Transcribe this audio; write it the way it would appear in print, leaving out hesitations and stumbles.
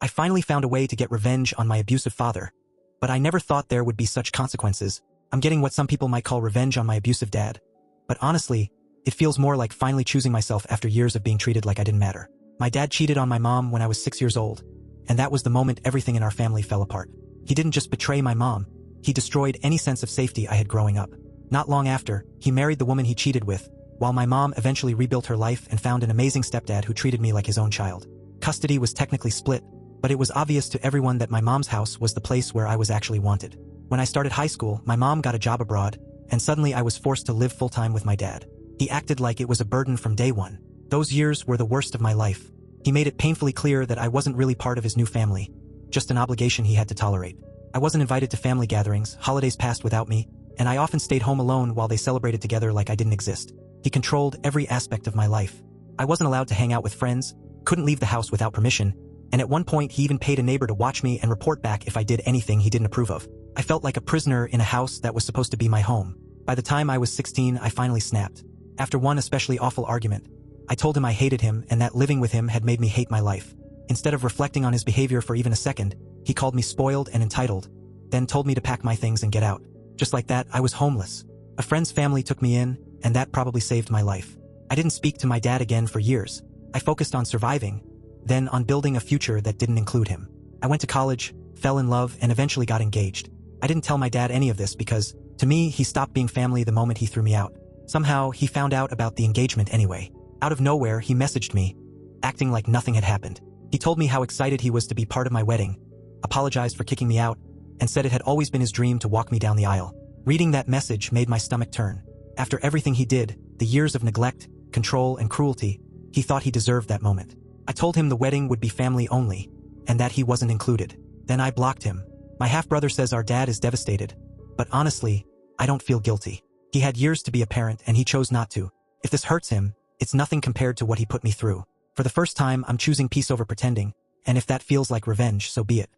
I finally found a way to get revenge on my abusive father. But I never thought there would be such consequences. I'm getting what some people might call revenge on my abusive dad. But honestly, it feels more like finally choosing myself after years of being treated like I didn't matter. My dad cheated on my mom when I was 6 years old, and that was the moment everything in our family fell apart. He didn't just betray my mom, he destroyed any sense of safety I had growing up. Not long after, he married the woman he cheated with, while my mom eventually rebuilt her life and found an amazing stepdad who treated me like his own child. Custody was technically split, but it was obvious to everyone that my mom's house was the place where I was actually wanted. When I started high school, my mom got a job abroad, and suddenly I was forced to live full-time with my dad. He acted like it was a burden from day one. Those years were the worst of my life. He made it painfully clear that I wasn't really part of his new family, just an obligation he had to tolerate. I wasn't invited to family gatherings, holidays passed without me, and I often stayed home alone while they celebrated together like I didn't exist. He controlled every aspect of my life. I wasn't allowed to hang out with friends, couldn't leave the house without permission, and at one point he even paid a neighbor to watch me and report back if I did anything he didn't approve of. I felt like a prisoner in a house that was supposed to be my home. By the time I was 16, I finally snapped. After one especially awful argument, I told him I hated him and that living with him had made me hate my life. Instead of reflecting on his behavior for even a second, he called me spoiled and entitled, then told me to pack my things and get out. Just like that, I was homeless. A friend's family took me in, and that probably saved my life. I didn't speak to my dad again for years. I focused on surviving, then on building a future that didn't include him. I went to college, fell in love, and eventually got engaged. I didn't tell my dad any of this because, to me, he stopped being family the moment he threw me out. Somehow, he found out about the engagement anyway. Out of nowhere, he messaged me, acting like nothing had happened. He told me how excited he was to be part of my wedding, apologized for kicking me out, and said it had always been his dream to walk me down the aisle. Reading that message made my stomach turn. After everything he did, the years of neglect, control, and cruelty, he thought he deserved that moment. I told him the wedding would be family only, and that he wasn't included. Then I blocked him. My half-brother says our dad is devastated, but honestly, I don't feel guilty. He had years to be a parent and he chose not to. If this hurts him, it's nothing compared to what he put me through. For the first time, I'm choosing peace over pretending, and if that feels like revenge, so be it.